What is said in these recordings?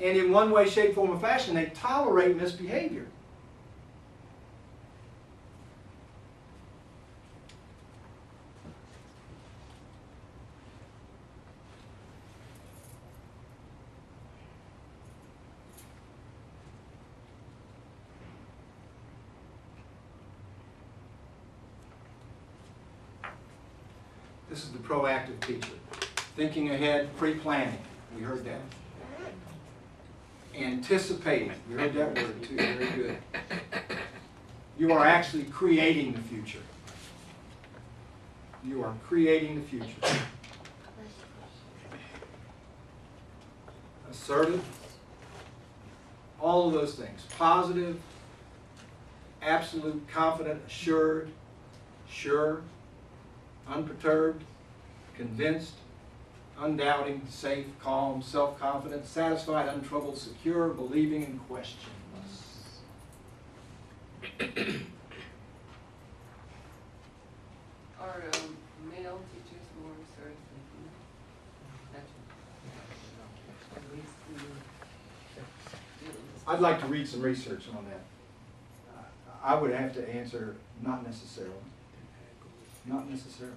And in one way, shape, form, or fashion, they tolerate misbehavior. This is the proactive teacher. Thinking ahead, pre-planning. We heard that. Anticipating. We heard that word too. Very good. You are actually creating the future. You are creating the future. Assertive. All of those things. Positive, absolute, confident, assured, sure, unperturbed, convinced, undoubting, safe, calm, self-confident, satisfied, untroubled, secure, believing, and questionless. Are male teachers more assertive than female? I'd like to read some research on that. I would have to answer not necessarily. Not necessarily.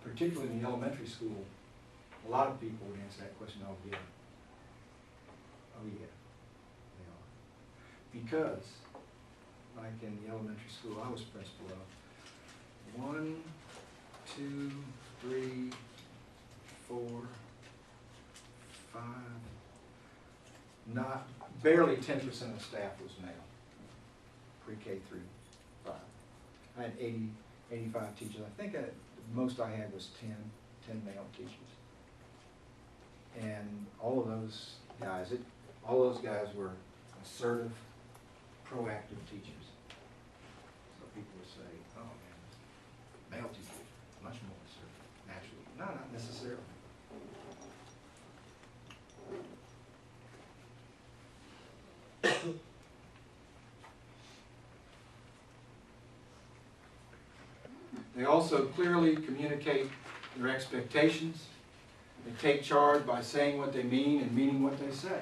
Particularly in the elementary school, a lot of people would answer that question, oh yeah. Oh yeah, they are. Because, like in the elementary school I was principal of, 1, 2, 3, 4, 5, not, barely 10% of staff was male, pre-K through 5. I had 80, 85 teachers. I think the most I had was 10 male teachers. And all of those guys, were assertive, proactive teachers. So people would say, oh man, male teachers, much more assertive, naturally. No, not necessarily. They also clearly communicate their expectations. They take charge by saying what they mean and meaning what they say.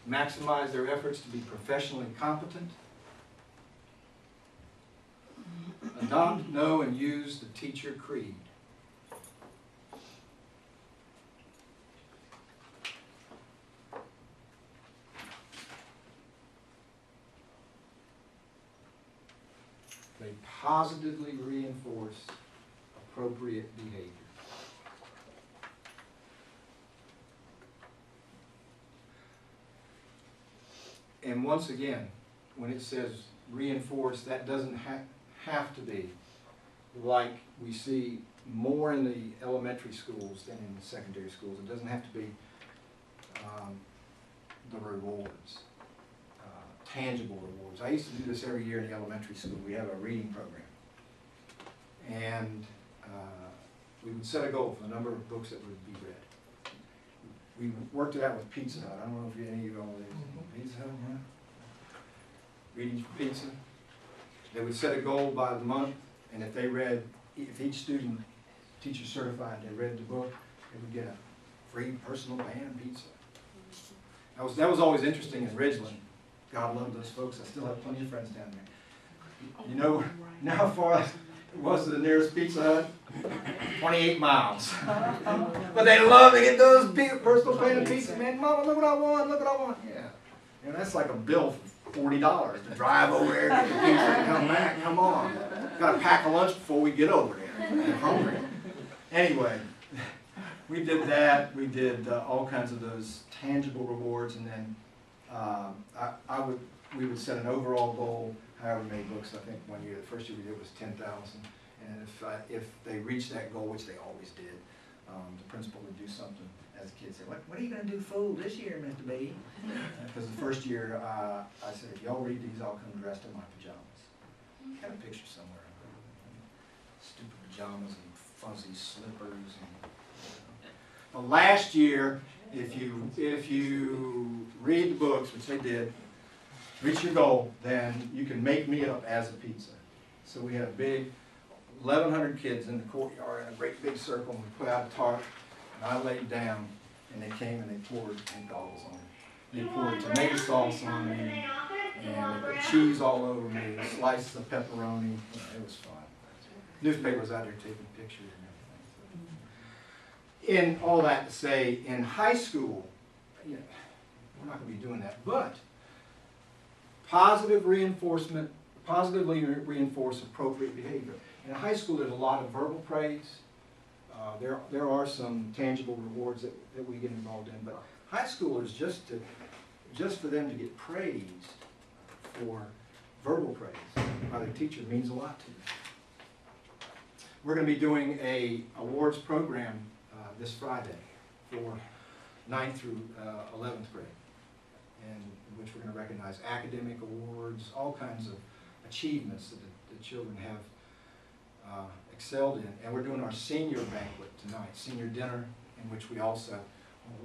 Maximize their efforts to be professionally competent. Adopt, know, and use the teacher creed. They positively reinforce appropriate behavior. And once again, when it says reinforce, that doesn't have to be like we see more in the elementary schools than in the secondary schools. It doesn't have to be the rewards, tangible rewards. I used to do this every year in the elementary school. We have a reading program. And we would set a goal for the number of books that would be read. We worked it out with Pizza Hut. I don't know if any of you all live in Pizza Hut, yeah? Reading for Pizza. They would set a goal by the month, and if they read, if each student, teacher certified, they read the book, they would get a free personal pan pizza. That was always interesting in Ridgeland. God love those folks. I still have plenty of friends down there. You know how far it was to the nearest Pizza Hut? 28 miles. But they love to get those big personal pan pizza. Man, Mama, look what I want, look what I want. Yeah. You know, that's like a bill for $40 to drive over there, get the pizza, and come back. Come on. Got to pack a lunch before we get over there. I'm hungry. Anyway, we did that. We did all kinds of those tangible rewards, and then we would set an overall goal, however many books. I think one year, the first year we did was 10,000. And if they reached that goal, which they always did, the principal would do something. As a kid, say, what are you going to do fool this year, Mr. B? Because the first year, I said, if y'all read these, I'll come dressed in my pajamas. Got a picture somewhere. Stupid pajamas and fuzzy slippers. And, you know. The last year, if you read the books, which they did, reach your goal, then you can make me up as a pizza. So we had a big 1,100 kids in the courtyard in a great big circle, and we put out a tarp, and I laid down, and they came and they poured goggles on me. They poured tomato sauce on me, and they put cheese all over me, slices of pepperoni. It was fun. Newspapers out there taking pictures and everything. In all that to say, in high school, you know, we're not going to be doing that, but positive reinforcement, positively reinforce appropriate behavior. In high school, there's a lot of verbal praise. There are some tangible rewards that we get involved in, but high schoolers, just for them to get praised for verbal praise by their teacher means a lot to them. We're going to be doing a awards program this Friday for 9th through 11th grade, in which we're going to recognize academic awards, all kinds of achievements that the children have excelled in. And we're doing our senior banquet tonight, senior dinner, in which we also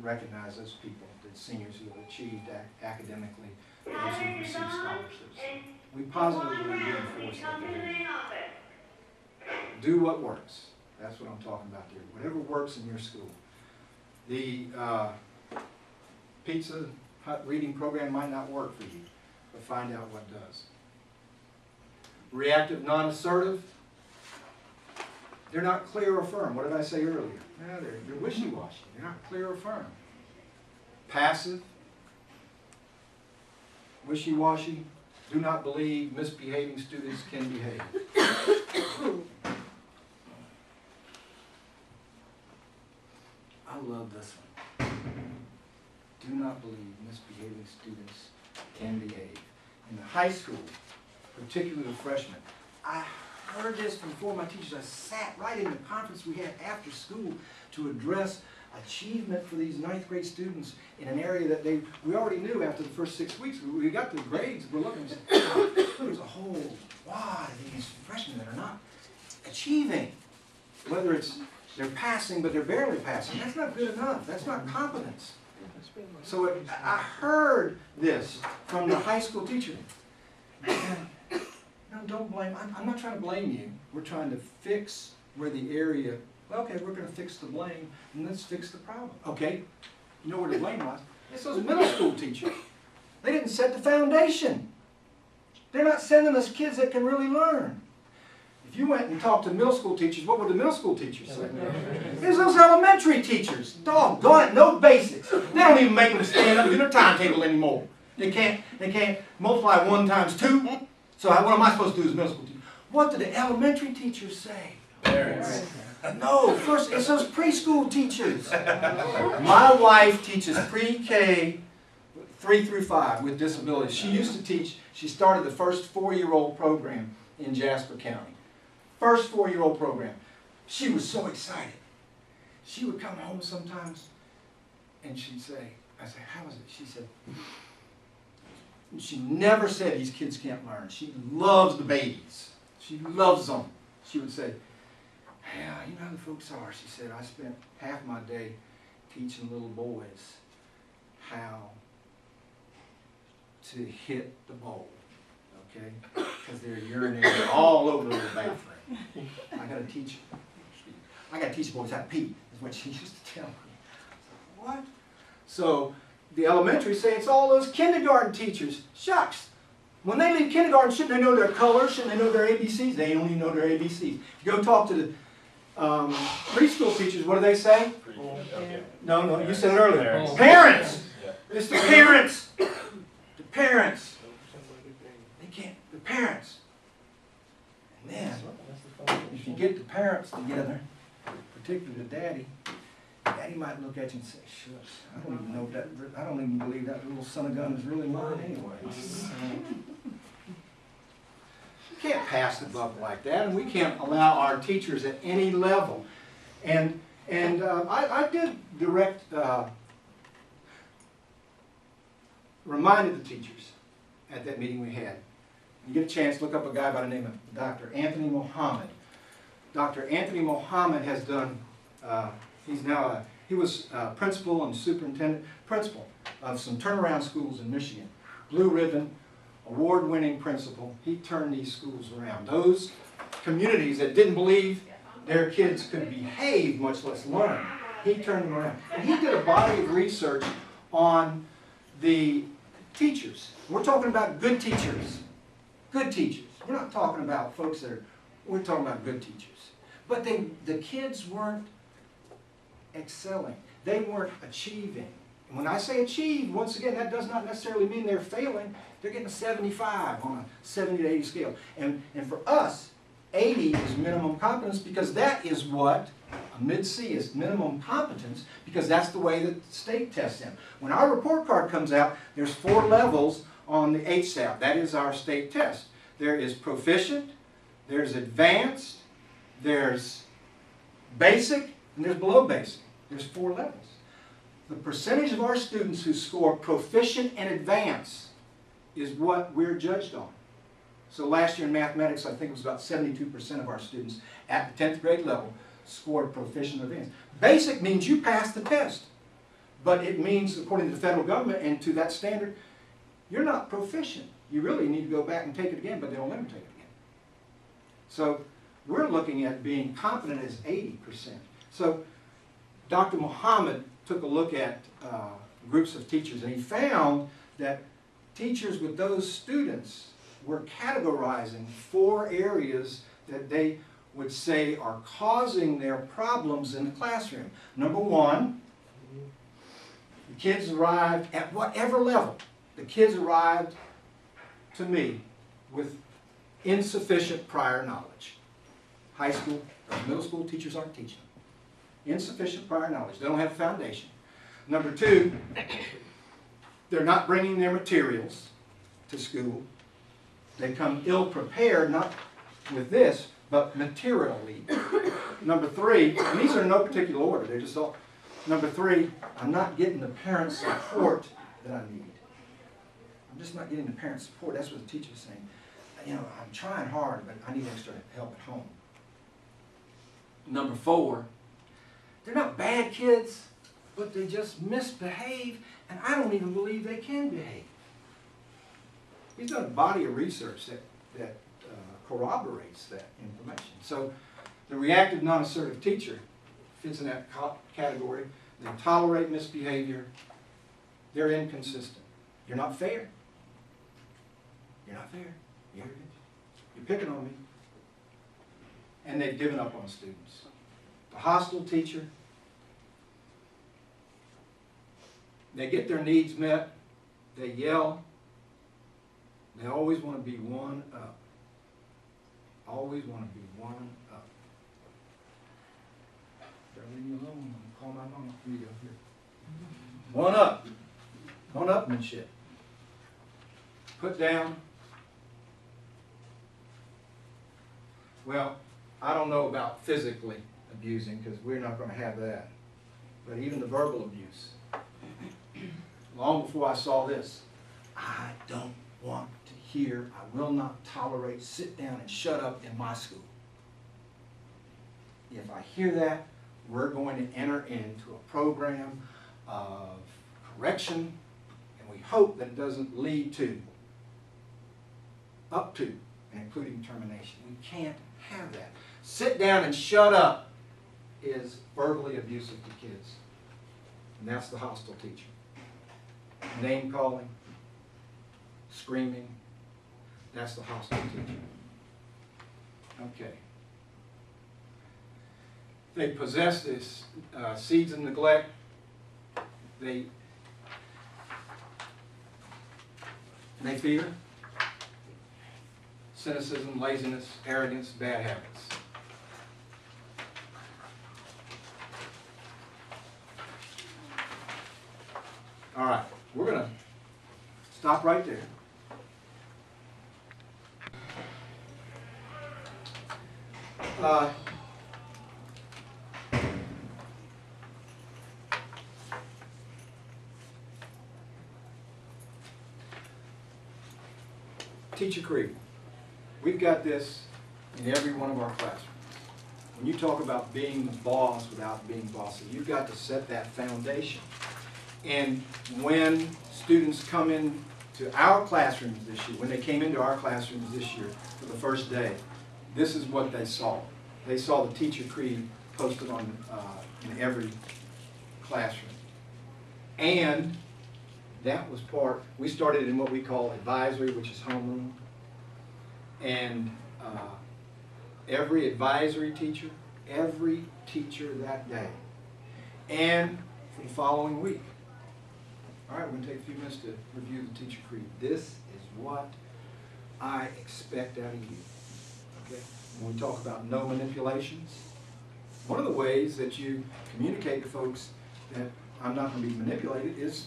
recognize those people, the seniors who have achieved academically, those who have received scholarships. We positively reinforce that behavior. Do what works. That's what I'm talking about there. Whatever works in your school. The Pizza Hut reading program might not work for you, but find out what does. Reactive, non-assertive. They're not clear or firm. What did I say earlier? They're wishy-washy. They're not clear or firm. Passive, wishy-washy. Do not believe misbehaving students can behave. I love this one. Do not believe misbehaving students can behave. In the high school, particularly the freshmen, I heard this from four of my teachers. I sat right in the conference we had after school to address achievement for these 9th grade students in an area that we already knew after the first 6 weeks. We got the grades, we're looking and said, oh, there's a whole wad of these freshmen that are not achieving. Whether it's they're passing, but they're barely passing. That's not good enough. That's not competence. So I heard this from the high school teacher. No, don't blame. I'm not trying to blame you. We're trying to fix where the area, well, okay, we're going to fix the blame, and let's fix the problem. Okay, you know where the blame was? It's those middle school teachers. They didn't set the foundation. They're not sending us kids that can really learn. If you went and talked to middle school teachers, what would the middle school teachers say? There's those elementary teachers. Doggone it, no basics. They don't even make them stand up and do their timetable anymore. They can't multiply 1 times 2. So what am I supposed to do as middle school teacher? What do the elementary teachers say? Parents. No, first it's those preschool teachers. My wife teaches pre-K 3 through 5 with disabilities. She used to teach, she started the first 4-year-old program in Jasper County. First 4-year-old program. She was so excited. She would come home sometimes and she'd say, I said, how is it? She said, she never said these kids can't learn. She loves the babies. She loves them. She would say, yeah, you know how the folks are. She said, I spent half my day teaching little boys how to hit the bowl, okay? Because they're urinating all over the bathroom. I got to teach boys how to pee, is what she used to tell me. I said, what? So the elementary say it's all those kindergarten teachers. Shucks. When they leave kindergarten, shouldn't they know their colors? Shouldn't they know their ABCs? They don't even know their ABCs. If you go talk to the preschool teachers, what do they say? Okay. No, you said it earlier. Parents. Parents! Yeah. It's the parents! The parents! They can't, the parents. And then, if you get the parents together, particularly the daddy might look at you and say, shucks, I don't even believe that little son of a gun is really mine anyway. We can't pass the buck like that, and we can't allow our teachers at any level. And I did reminded the teachers at that meeting we had. You get a chance, look up a guy by the name of Dr. Anthony Mohammed. Dr. Anthony Mohammed has done, he was principal and principal of some turnaround schools in Michigan. Blue Ribbon, award-winning principal. He turned these schools around. Those communities that didn't believe their kids could behave, much less learn, he turned them around. And he did a body of research on the teachers. We're talking about good teachers. Good teachers. We're not talking about folks that are, we're talking about good teachers. But the kids weren't excelling. They weren't achieving. And when I say achieve, once again, that does not necessarily mean they're failing. They're getting a 75 on a 70 to 80 scale. And for us, 80 is minimum competence because that is what a mid-C is, minimum competence, because that's the way that the state tests them. When our report card comes out, there's 4 levels on the HSAP. That is our state test. There is proficient, there's advanced, there's basic, and there's below basic. There's 4 levels. The percentage of our students who score proficient and advanced is what we're judged on. So last year in mathematics, I think it was about 72% of our students at the 10th grade level scored proficient or advanced. Basic means you passed the test. But it means, according to the federal government and to that standard, you're not proficient. You really need to go back and take it again, but they don't let them take it again. So we're looking at being competent as 80%. So Dr. Muhammad took a look at groups of teachers, and he found that teachers with those students were categorizing 4 areas that they would say are causing their problems in the classroom. Number 1, the kids arrived at whatever level. The kids arrived to me with insufficient prior knowledge. High school or middle school teachers aren't teaching them. Insufficient prior knowledge. They don't have a foundation. Number 2, they're not bringing their materials to school. They come ill-prepared, not with this, but materially. Number 3, and these are in no particular order, they're just all. Number 3, I'm not getting the parent support that I need. I'm just not getting the parent support. That's what the teacher's saying. You know, I'm trying hard, but I need extra help at home. Number 4, they're not bad kids, but they just misbehave, and I don't even believe they can behave. He's done a body of research that corroborates that information. So the reactive non-assertive teacher fits in that category. They tolerate misbehavior. They're inconsistent. You're not fair. You're not fair. You're picking on me. And they've given up on students. The hostile teacher, they get their needs met. They yell. They always want to be one up. Always want to be one up. Better leave me alone. I'll call my mama for you here. One up. One-upmanship. Put down. Well, I don't know about physically abusing because we're not going to have that. But even the verbal abuse. Long before I saw this, I don't want to hear, I will not tolerate, sit down and shut up in my school. If I hear that, we're going to enter into a program of correction, and we hope that it doesn't lead to, up to, and including termination. We can't have that. Sit down and shut up is verbally abusive to kids. And that's the hostile teacher. Name calling, screaming, that's the hostile teacher. Okay. They possess this seeds of neglect. They fear cynicism, laziness, arrogance, bad habits. All right, we're going to stop right there. Teacher creep. We've got this in every one of our classrooms. When you talk about being the boss without being bossy, you've got to set that foundation. And when students come in to our classrooms this year, when they came into our classrooms this year for the first day, this is what they saw. They saw the teacher creed posted on in every classroom. And that was part, we started in what we call advisory, which is homeroom. And every advisory teacher, every teacher that day, and for the following week. All right, we're going to take a few minutes to review the teacher creed. This is what I expect out of you. Okay? When we talk about no manipulations, one of the ways that you communicate to folks that I'm not going to be manipulated is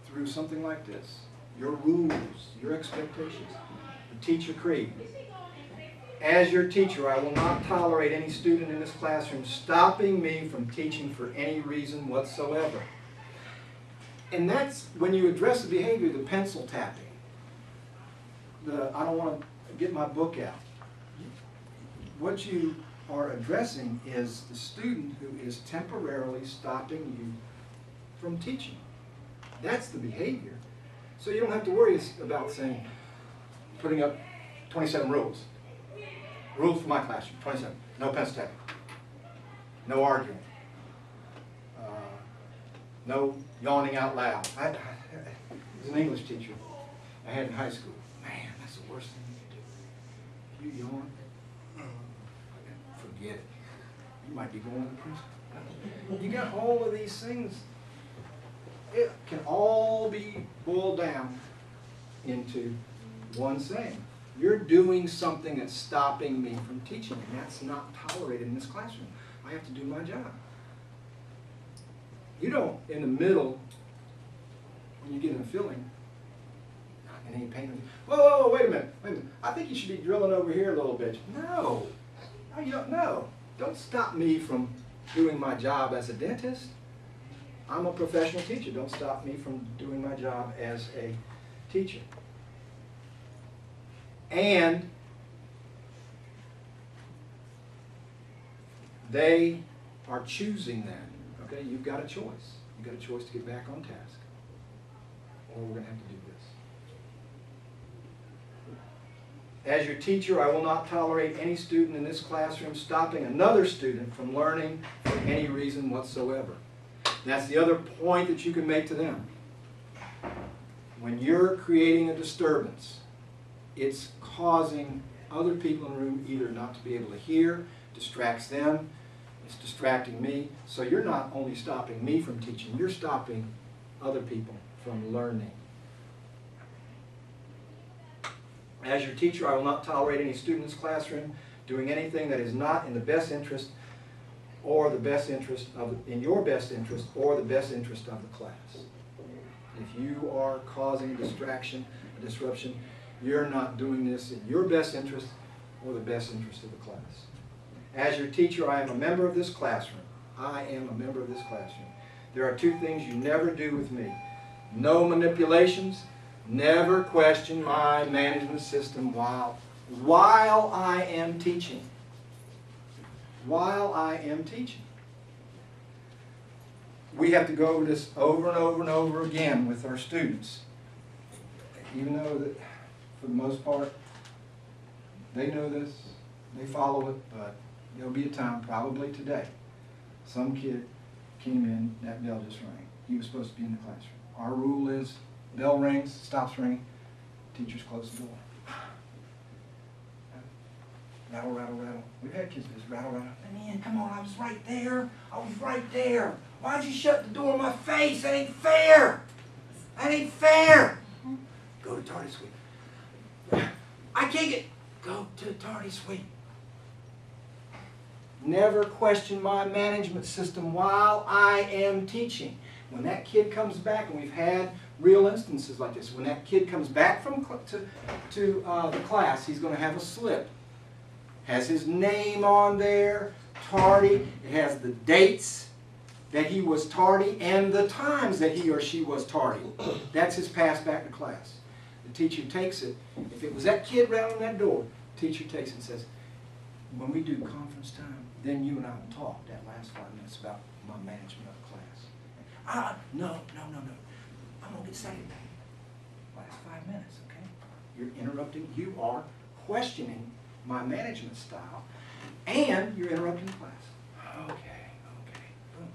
through something like this. Your rules, your expectations, the teacher creed. As your teacher, I will not tolerate any student in this classroom stopping me from teaching for any reason whatsoever. And that's when you address the behavior, the pencil tapping. I don't want to get my book out. What you are addressing is the student who is temporarily stopping you from teaching. That's the behavior. So you don't have to worry about saying, putting up 27 rules. Rules for my classroom, 27. No pencil tapping. No arguing. No yawning out loud. I was an English teacher I had in high school. Man, that's the worst thing you can do. If you yawn, forget it. You might be going to prison. You got all of these things. It can all be boiled down into one saying. You're doing something that's stopping me from teaching, and that's not tolerated in this classroom. I have to do my job. You don't, in the middle, when you get in a feeling, and any pain, whoa, wait a minute. I think you should be drilling over here a little bit. No, you don't know. Don't stop me from doing my job as a dentist. I'm a professional teacher. Don't stop me from doing my job as a teacher. And they are choosing that. Okay, you've got a choice. You've got a choice to get back on task, or we're going to have to do this. As your teacher, I will not tolerate any student in this classroom stopping another student from learning for any reason whatsoever. That's the other point that you can make to them. When you're creating a disturbance, it's causing other people in the room either not to be able to hear, distracts them, it's distracting me. So you're not only stopping me from teaching, you're stopping other people from learning. As your teacher, I will not tolerate any student in this classroom doing anything that is not in the best interest or the best interest of, in your best interest or the best interest of the class. If you are causing a distraction, a disruption, you're not doing this in your best interest or the best interest of the class. As your teacher, I am a member of this classroom. I am a member of this classroom. There are two things you never do with me. No manipulations. Never question my management system while I am teaching. While I am teaching. We have to go over this over and over and over again with our students. Even though that, for the most part, they know this, they follow it, but there'll be a time, probably today, some kid came in, that bell just rang. He was supposed to be in the classroom. Our rule is, bell rings, stops ringing, teachers close the door. Rattle, rattle, rattle. We've had kids just rattle, rattle. Man, come on, I was right there. I was right there. Why'd you shut the door in my face? That ain't fair. That ain't fair. Go to tardy suite. I can't get, go to the tardy suite. Never question my management system while I am teaching. When that kid comes back, and we've had real instances like this, when that kid comes back from to the class, he's going to have a slip. Has his name on there, tardy. It has the dates that he was tardy and the times that he or she was tardy. That's his pass back to class. The teacher takes it. If it was that kid rattling that door, the teacher takes it and says, when we do conference time, then you and I will talk that last 5 minutes about my management of the class. No. I'm going to get second. class 5 minutes, okay? You're interrupting, you are questioning my management style, and you're interrupting the class. Okay, boom.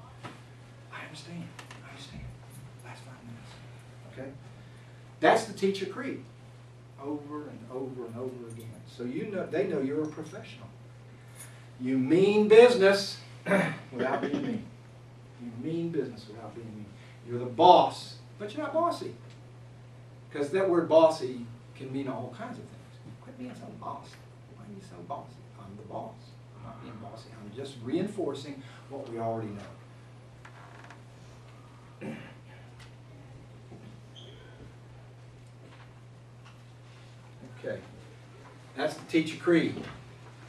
I understand. Last 5 minutes, okay? That's the teacher creed, over and over and over again. So you know, they know you're a professional. You mean business without being mean. You mean business without being mean. You're the boss, but you're not bossy. Because that word bossy can mean all kinds of things. Quit being so bossy. Why are you so bossy? I'm the boss. I'm not being bossy. I'm just reinforcing what we already know. Okay, that's the teacher creed.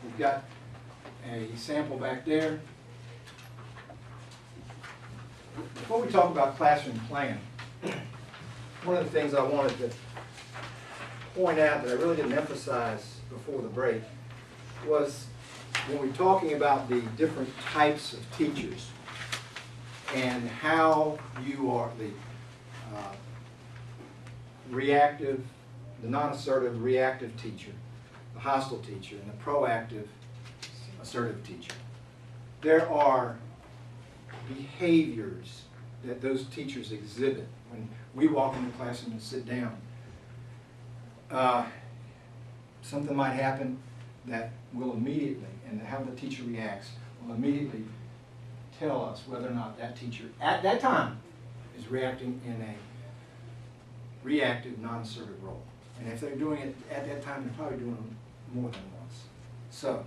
We've got a sample back there. Before we talk about classroom plan, one of the things I wanted to point out that I really didn't emphasize before the break was when we're talking about the different types of teachers and how you are the reactive, the non-assertive reactive teacher, the hostile teacher, and the proactive assertive teacher. There are behaviors that those teachers exhibit when we walk in the classroom and sit down. Something might happen that will immediately, and how the teacher reacts, will immediately tell us whether or not that teacher at that time is reacting in a reactive, non-assertive role. And if they're doing it at that time, they're probably doing it more than once. So,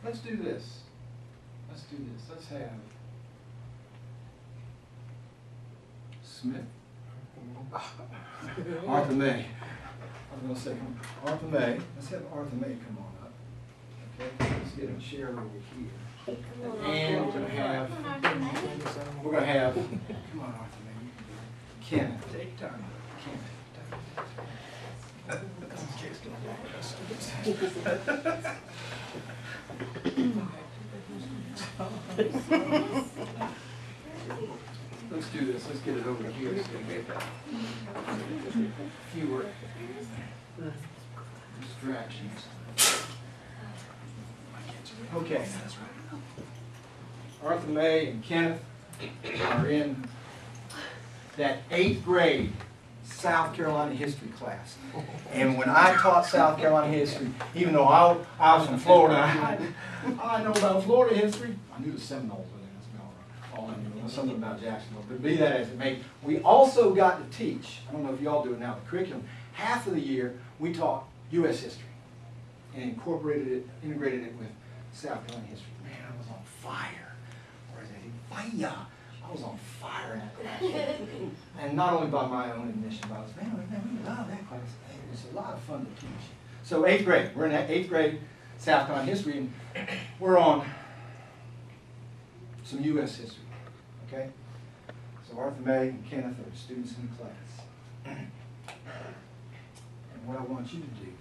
let's do this. Let's have Smith. Arthur May. I was going to say Arthur May. Let's have Arthur May come on up. Okay, let's get him shared over here. And we're going to have, come on Arthur May, Ken, take time. Let's do this. Let's get it over here. It's going to get fewer distractions. Okay. Arthur May and Kenneth are in that 8th grade South Carolina history class. And when I taught South Carolina history, even though I was from Florida, I know about Florida history. I knew the Seminoles, but that's all I knew. Something about Jacksonville. But be that as it may, we also got to teach, I don't know if y'all do it now, the curriculum, half of the year we taught U.S. history and integrated it with South Carolina history. Man, I was on fire. Or is it fire? I was on fire in that class. And not only by my own admission, but I was, man, we love that class. It was a lot of fun to teach. So 8th grade, we're in that 8th grade South Carolina history, and we're on some U.S. history, okay? So Arthur May and Kenneth are students in the class. And what I want you to do,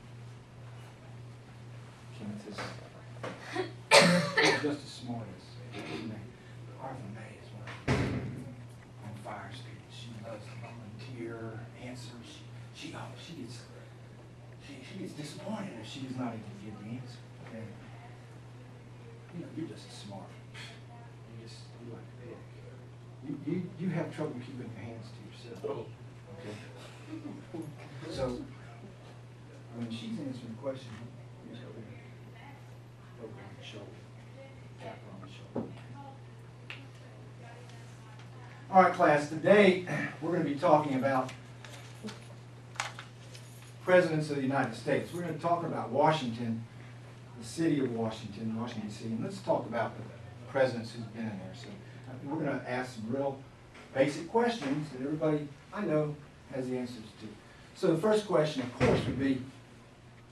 Kenneth is just as smart as Arthur May is one of the on fire students. She loves to volunteer, answer. She gets disappointed if she does not even give the answer. Okay? You know, you're just as smart. You like to pick. You have trouble keeping your hands to yourself. Okay? So when she's answering the question, you just go there, poke her on the shoulder, tap her on the shoulder. All right, class, today we're going to be talking about presidents of the United States. We're going to talk about Washington, the city of Washington, Washington, D.C., and let's talk about the presidents who've been in there. So we're going to ask some real basic questions that everybody I know has the answers to. So the first question, of course, would be,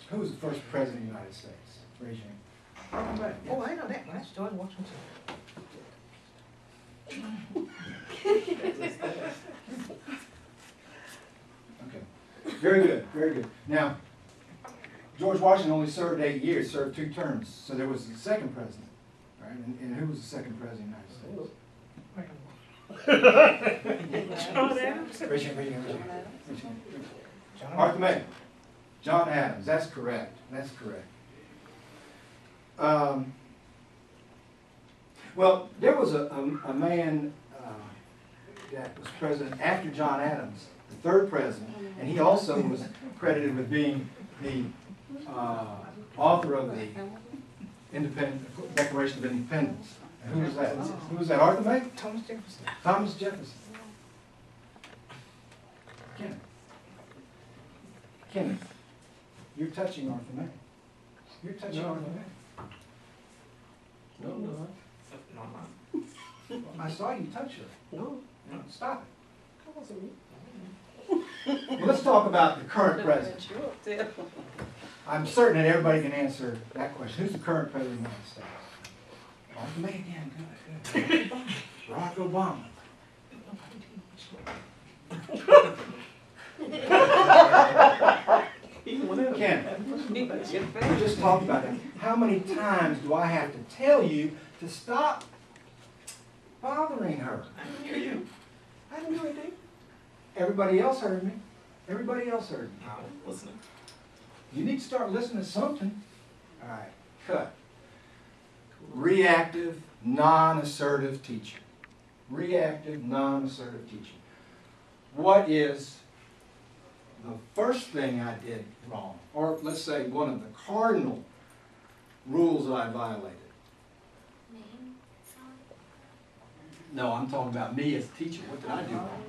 who was the first president of the United States? Raise your hand. Oh, I know that one. That's George Washington. Okay. Very good, very good. Now, George Washington only served 8 years, served 2 terms, so there was the second president, right? And who was the second president of the United States? John Adams? Raise your hand. Arthur May. John Adams, that's correct, that's correct. Well, there was a man that was president after John Adams, the third president, and he also was credited with being the author of the Declaration of Independence. And who was that? Who was that? Arthur May? Thomas Jefferson. Thomas Jefferson. Kenneth, you're touching Arthur May. You're touching Arthur May. No, no. I saw you touch her. No. No, stop That wasn't me. it. Well, let's talk about the current president. I'm certain that everybody can answer that question. Who's the current president of the United States? Arthur May again. Good, good. Barack Obama. Ken, we just talked about it. How many times do I have to tell you to stop bothering her? I didn't hear you. I didn't do anything. Everybody else heard me. Everybody else heard me. I wasn't listening. You need to start listening to something. All right, cut. Reactive, non-assertive teaching. Reactive, non-assertive teaching. What is the first thing I did wrong? Or let's say one of the cardinal rules that I violated. No, I'm talking about me as a teacher. What did I do wrong?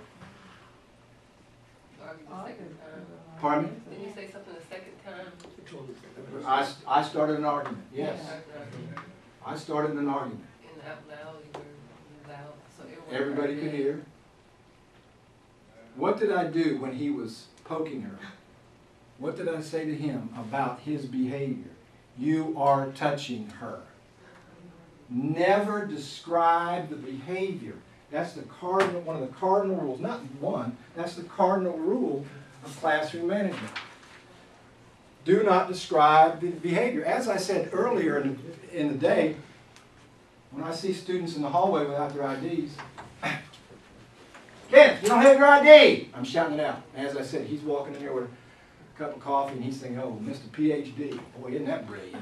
Argue the second time. Pardon me? Didn't you say something the second time? I started an argument, yes. In I started an argument. out loud, you were loud, so everyone. Everybody could hear. What did I do when he was poking her? What did I say to him about his behavior? You are touching her. Never describe the behavior. That's the cardinal, one of the cardinal rules, not one, that's the cardinal rule of classroom management. Do not describe the behavior. As I said earlier in the day, when I see students in the hallway without their IDs, Kenneth, you don't have your ID! I'm shouting it out. As I said, he's walking in there with a cup of coffee and he's thinking, oh, Mr. PhD. Boy, isn't that brilliant?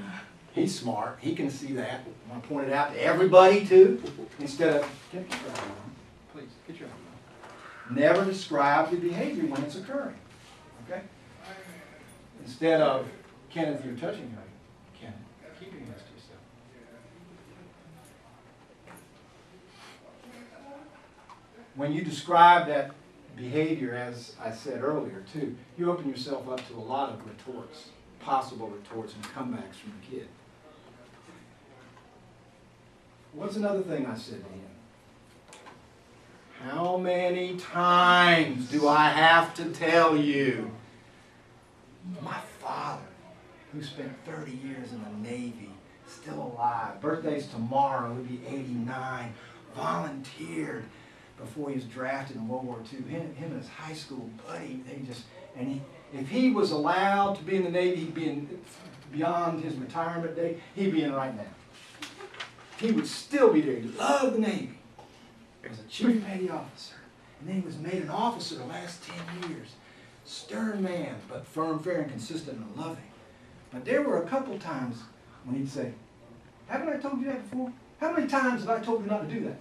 He's smart. He can see that. I want to point it out to everybody, too. Instead of, get your ID on. Please, get your ID on. Never describe the behavior when it's occurring. Okay? Instead of, Kenneth, you're touching her. Kenneth, keep your hands to yourself. When you describe that behavior, as I said earlier, too, you open yourself up to a lot of retorts, possible retorts and comebacks from the kid. What's another thing I said to him? How many times do I have to tell you? My father, who spent 30 years in the Navy, still alive, birthday's tomorrow, he'll be 89, volunteered before he was drafted in World War II. Him and his high school buddy, if he was allowed to be in the Navy, he'd be in, beyond his retirement date, he'd be in right now. He would still be there. He loved the Navy. He was a chief petty officer. And then he was made an officer the last 10 years. Stern man, but firm, fair, and consistent and loving. But there were a couple times when he'd say, haven't I told you that before? How many times have I told you not to do that?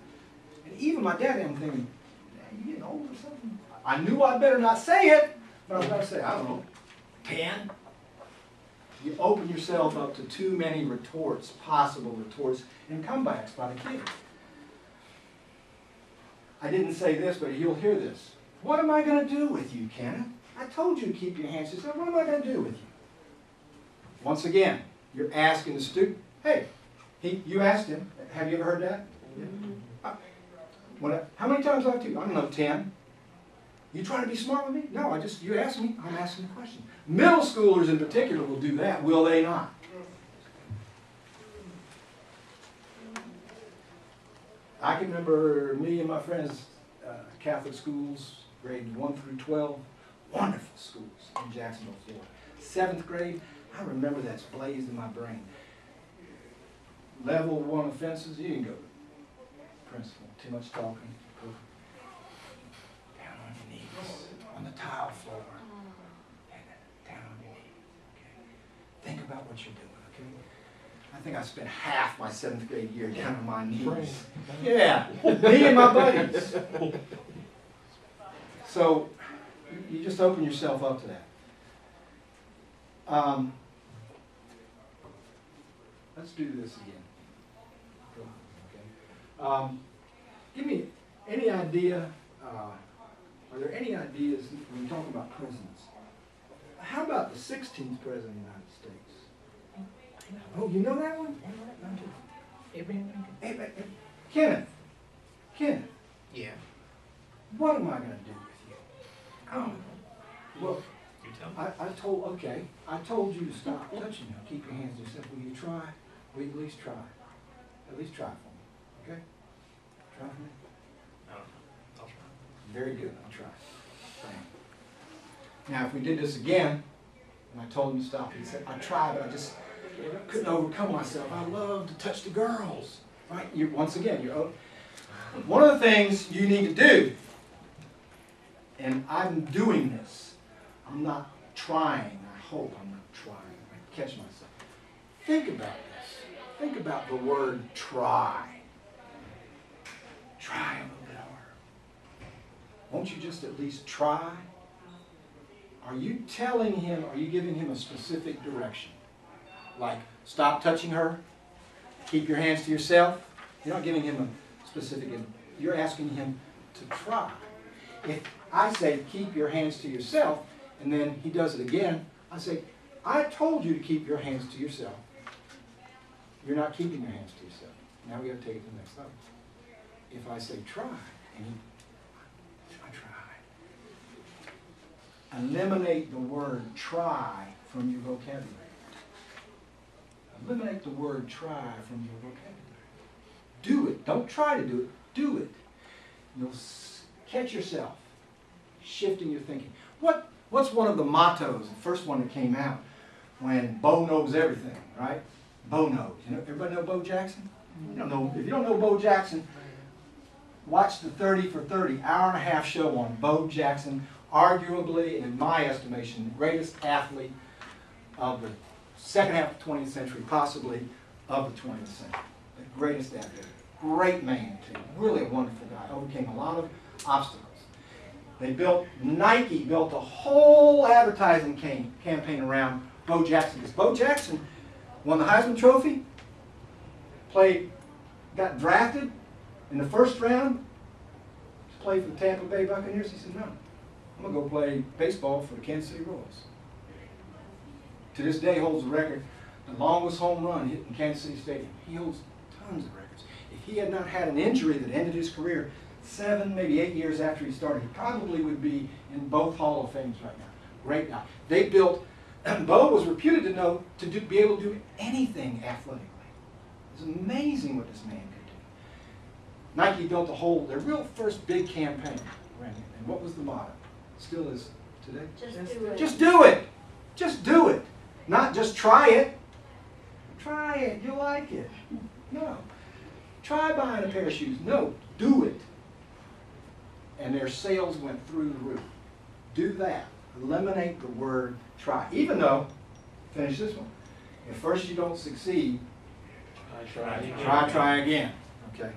And even my dad, I'm thinking, you getting old or something? I knew I'd better not say it, but I was about to say, I don't know, 10? You open yourself up to too many retorts, possible retorts, and comebacks by the kid. I didn't say this, but you'll hear this. What am I going to do with you, Kenneth? I told you to keep your hands to yourself. What am I going to do with you? Once again, you're asking the student, hey, you asked him, have you ever heard that? Yeah. How many times have I told you? I don't know, 10. You trying to be smart with me? No, you asked me, I'm asking the question. Middle schoolers in particular will do that, will they not? I can remember me and my friends, Catholic schools, grades 1 through 12, wonderful schools in Jacksonville, Florida. 7th grade, I remember that's blazed in my brain. Level 1 offenses, you can go to principal. Too much talking, Go down on your knees, on the tile floor. And down on your knees. Okay? Think about what you're doing, okay? I think I spent half my 7th grade year down on my knees. Yeah, me and my buddies. So, you just open yourself up to that. Let's do this again. Okay. Give me any idea, are there any ideas when you're talking about presidents? How about the 16th president of the United States? Oh, you know that one? Abraham Lincoln. Kenneth, Yeah. what am I going to do with you? I don't know. Well, You tell me. I told you to stop touching him. Keep your hands to yourself. Will you try? Will you at least try? At least try for me, okay? Try for me? I don't know. I'll try. Very good, I'll try. Thank you. Now, if we did this again, and I told him to stop, he said, I tried, but I just couldn't overcome myself. I love to touch the girls. Right? Once again, one of the things you need to do, and I'm doing this, I'm not trying, I hope I'm not trying, I catch myself. Think about this. Think about the word try. Try a little bit harder. Won't you just at least try? Are you telling him, are you giving him a specific direction? Like, stop touching her, keep your hands to yourself? You're not giving him a specific, you're asking him to try. If I say, keep your hands to yourself, and then he does it again, I say, I told you to keep your hands to yourself. You're not keeping your hands to yourself. Now we got to take it to the next level. If I say try, and I try. Eliminate the word try from your vocabulary. Eliminate the word try from your vocabulary. Do it. Don't try to do it. Do it. You'll catch yourself shifting your thinking. What's one of the mottos, the first one that came out when Bo knows everything, right? Bo knows. You know, everybody know Bo Jackson? You don't know. If you don't know Bo Jackson, watch the 30 for 30 hour-and-a-half show on Bo Jackson, arguably, in my estimation, the greatest athlete of the second half of the 20th century, possibly of the 20th century. The greatest athlete. Great man, too. Really a wonderful guy. Overcame a lot of obstacles. Nike built a whole advertising campaign around Bo Jackson. Because Bo Jackson won the Heisman Trophy, got drafted in the first round to play for the Tampa Bay Buccaneers. He said, no, I'm going to go play baseball for the Kansas City Royals. To this day holds the record, the longest home run hit in Kansas City Stadium. He holds tons of records. If he had not had an injury that ended his career 7, maybe 8 years after he started, he probably would be in both Hall of Fames right now. Great guy. They built, Bo was reputed to be able to do anything athletically. It's amazing what this man could do. Nike built their real first big campaign. And what was the motto? Still is today? Just do it. Just do it. Just do it. Not just try it. Try it. You'll like it. No. Try buying a pair of shoes. No. Do it. And their sales went through the roof. Do that. Eliminate the word try. Even though, finish this one, if first you don't succeed, try again. Okay?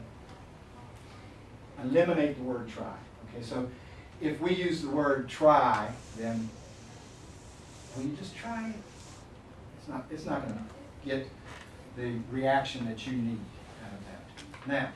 Eliminate the word try. Okay, so if we use the word try, then will you just try it? It's not going to get the reaction that you need out of that. Now,